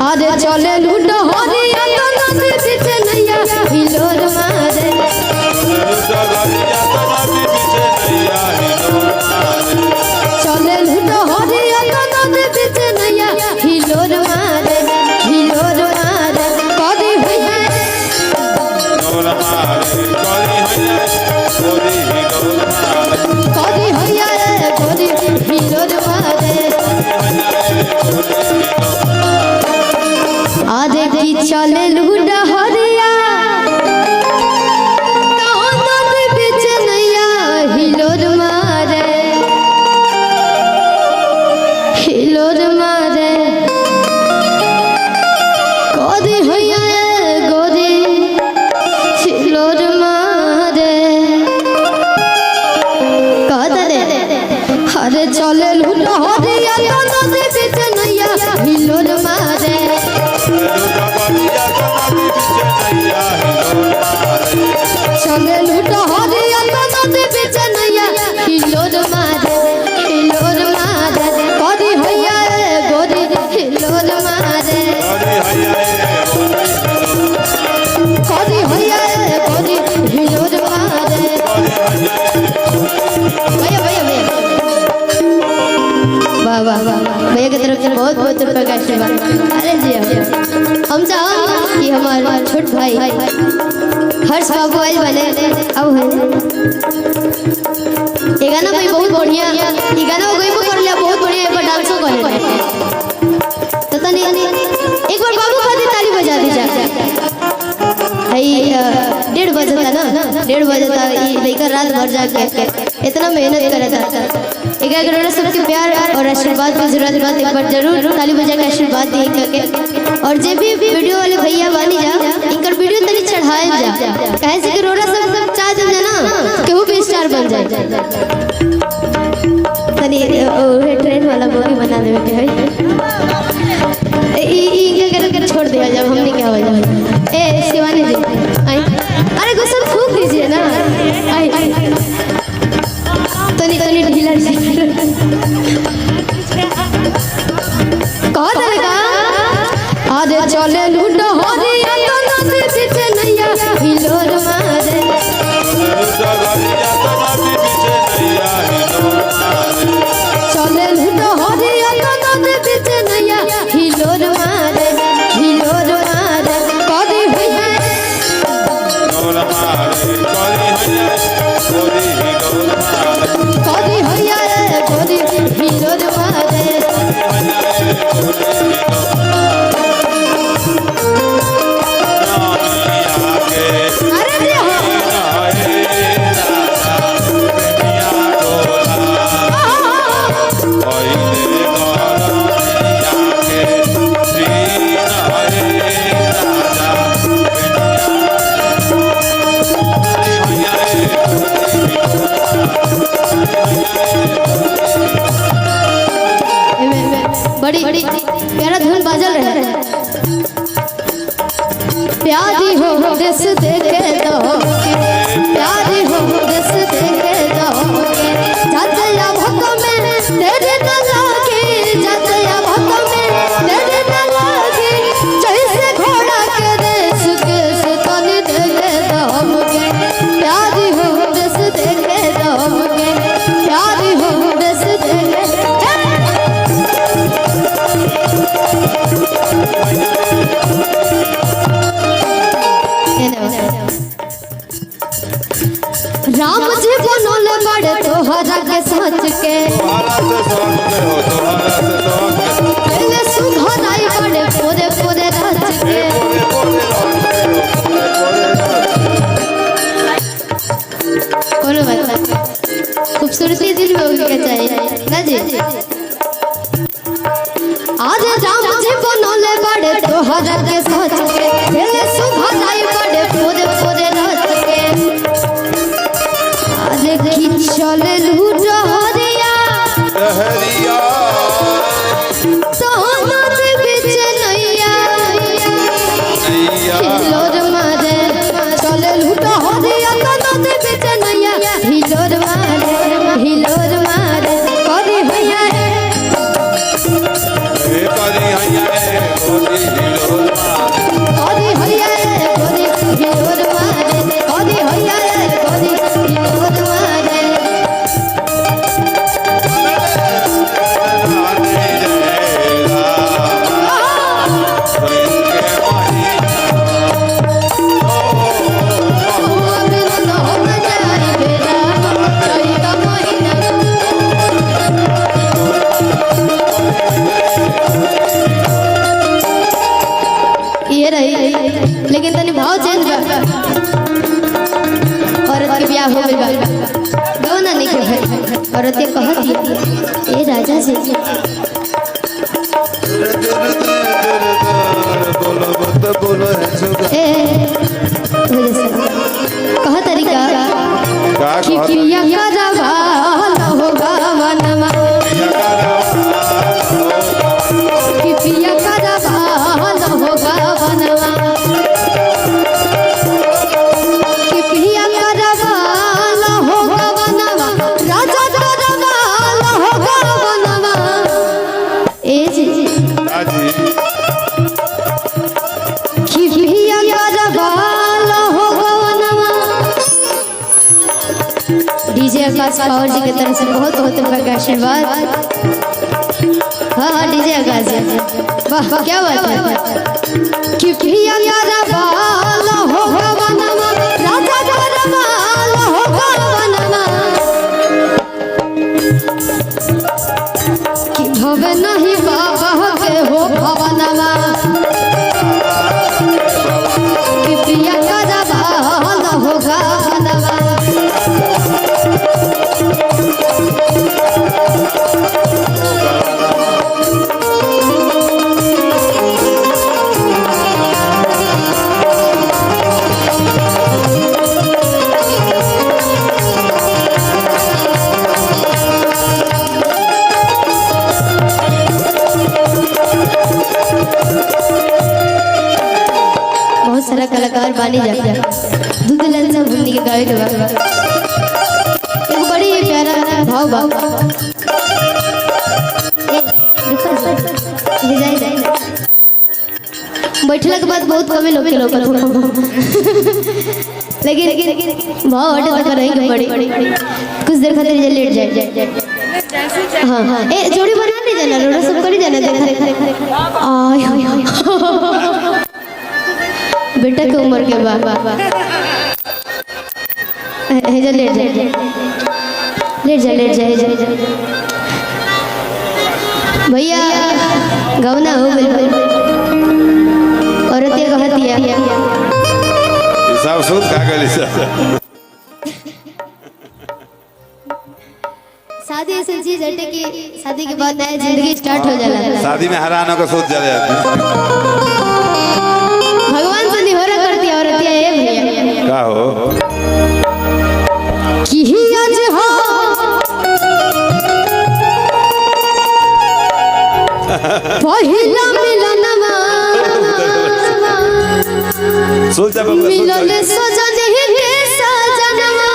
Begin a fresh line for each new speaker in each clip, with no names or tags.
आरे चले लूटो हरिया तो नदी पीछे नैया हिलोर मारे चले लूटो हरिया तो नदी पीछे नैया हिलोर मारे कदी भैया कदी भैया कदी हिलोर मारे आधे की चले लूटा हरिया बीच नैया हिलोर मारे कदी भैया गोरी हिलोर मारे कहता रे अरे चले लूटा हरिया बीच नैया हिलोर मारे चले लूटो हरिया नदी बीच नैया हिलोर मारे कदी भैया गोरी हिलोर मारे कदी भैया गोरी हिलोर मारे भैया वाह वाह भैया की तरफ से बहुत बहुत रुपये का आशीर्वाद। अरे जी हम चाह कि हमारे छोट भाई हर्ष बाबू आज बने अब है ये गाना भाई बहुत बढ़िया ये गाना कोई भी कर लिया बहुत बढ़िया एक बार डांसो कर ले तो तनी एक बार बाबू का ताली बजा दीजिए। 1:30 बजे था ना 1:30 बजे था ये लेकर रात भर जाके इतना मेहनत करा था। एक करोड़ सबके प्यार और आशीर्वाद की जरूरत बात एक बार जरूर ताली बजा के आशीर्वाद दी करके और जे भी वीडियो वाले भैया बानी जा इनकर वीडियो तनी चढ़ाए जा कहे से कि रोरा सब चाह जन ना केहू भी स्टार बन जाए तनी ट्रेन वाला मूवी बना देवे के है इनके कर छोड़ दिया जब हमने क्या हो जाए ए शिवानी जी आई अरे गुस्सा फूंक दीजिए ना आई तनी ढीला कह देगा आधे चले लूटो हरिया नदी पीछे नैया हिलोर मारे चले लूटो हरिया नदी पीछे नैया हिलोर मारे कदी भैया कदी भैया कदी हिलोर मारे बड़ी प्यारा धुन बाजल रहे प्यारी हो देश देखे दो प्यारी हो देश देखे दो जातया भक्त में तेरे न लागे जातया भक्त में तेरे न लागे जैसे घोड़ा के देश के तनी देखे दो हमके प्यारी हो देश देखे दो हमके प्यारी हो देश देखे राम जी बनोले बड़े तोहरा के सच के पहले सुघराई बड़े पूरे पूरे रच के कोनो बात खूबसूरती दिल में होगी क्या चाहिए ना जी आज राम जी बनोले बड़े तोहरा के सच के पहले सुघराई बड़े पूरे पूरे रच के चले लूटो हरिया नदी बीच नैया हिलोर मारे चले लूटो हरिया नदी बीच नैया हिलोर मारे कदी भैया लेकिन तनी भाव चेंज बा औरत के ब्याह हो गइल बा गौना नहीं के भाई औरत के कहती ए राजा जी
बोलो मत बोलो
ए कहा तरीका कि किया करवा होगा वनमा कि पिया करवा होगा वनमा कि पिया करवा होगा वनमा राजा करवा होगा वनमा ए जी कि पिया करवा होगा वनमा डीजे आकाश पावर जी की तरफ से बहुत बहुत रुपए का आशीर्वाद। हाँ डीजे आकाश जी वाह क्या बात है कि पिया करवाल होगा वनमा राजा करवाल होगा वनमा कि भवे नहीं बाबा के हो भवनमा कि पिया करवाल होगा वनमा बहुत सारा कलाकार बानी जाता दूध ललचा बुंदी के गावे के बाद एक बड़ी प्यारा भाव भाव बैठला के बाद बहुत कम लोग के लोग लेकिन भाव हटे तक रहेंगे बड़ी कुछ देर खातिर लेट जाए हाँ हाँ ए जोड़ी बना नहीं जाना रोड़ा सब करी जाना देख बेटा के उम्र के बाद लेट जा भैया गवना हो गइल औरत ये कहती है
सब सूद खा गइल
शादी ऐसी चीज है कि शादी के बाद नया जिंदगी स्टार्ट हो जाला
शादी में हैरान होकर सूद चले जाते
भगवान से निहोरा करती है औरत ये भैया
का हो
कि आज हो पहिला मिलनवा
सोचा
मिलल सजन के सजनवा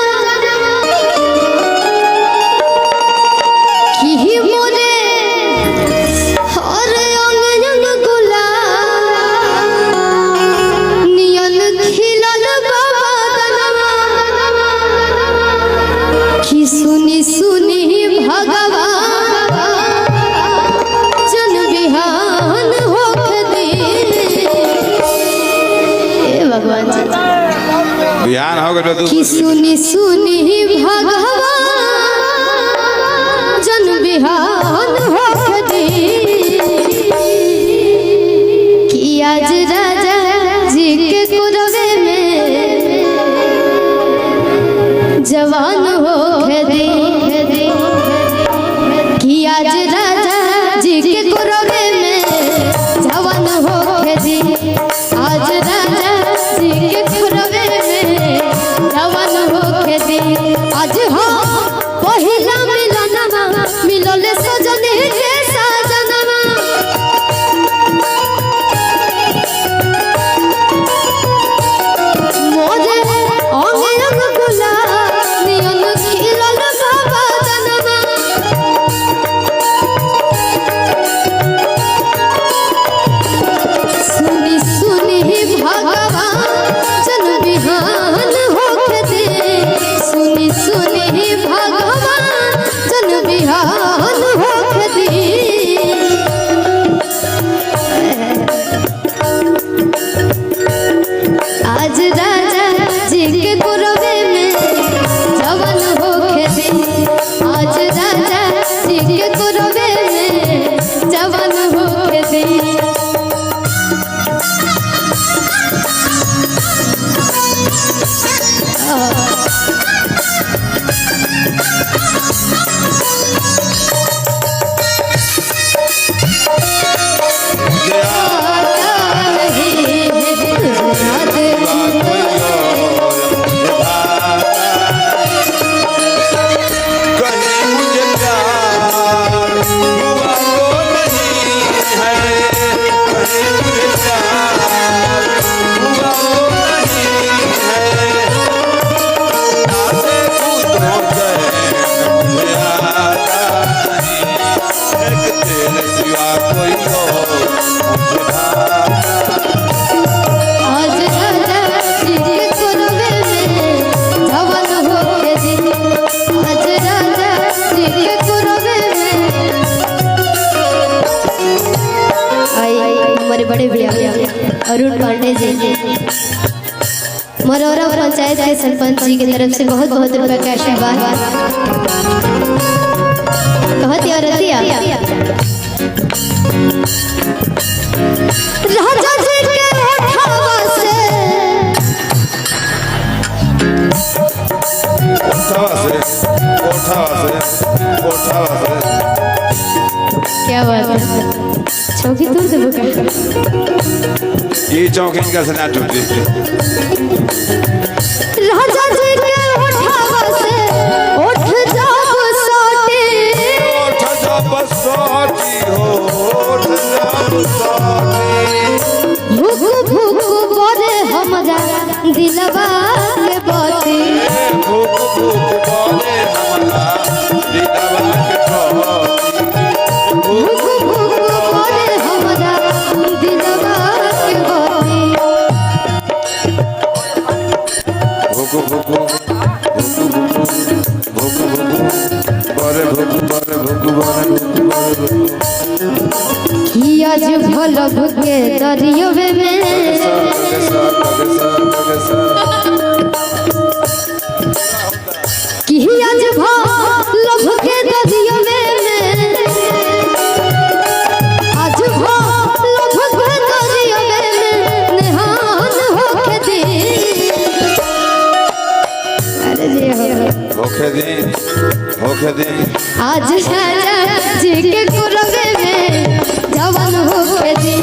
कि मोरे हर अंग अंग गुलाब नियन खिलल बदनवा कि सुनी सुनी भगवान जन बिहान होके दे ए भगवान
बिहान हो गए तू
कि सुनी सुनी भगवान जन बिहान होके दे कि आज राजा जी के कुरवे में जवान होके दे कि आज राजा जी के कुरवे में जवान होके दे आज राजा जी के कुरवे में जवान होके दे आज हो पहिला मिलनवा मिलल हमारे बड़े भैया अरुण पांडे जी, मरौरा पंचायत के सरपंच जी की तरफ से बहुत बहुत रुपए का आशीर्वाद। बहुत ही औरतिया राजा जी के होठवा से क्या बात है, चौकी दूर से बुका
ये चौक इनका से ना टूटी।
राजा जी के होठवा से उठ जाओ साटी,
उठ जब साटी हो, उठ जब साटी।
भूख भूख बोले हमरा दिलवा के बाती,
भूख भूख बोले हमरा दिलवा के बाती।
भूख भूख बोले हमरा दिलवा के बाती।
भूख भूख भूख बोले भूख बोले भूख बोले
कि आज भलब के दरियोवे में कि आज भलब के दरियोवे में, आज भलब के दरियोवे में निहान होके दी। अरे जी हो
भूखे दिन
आज राजा जी के कुरवे में जवान होके दी।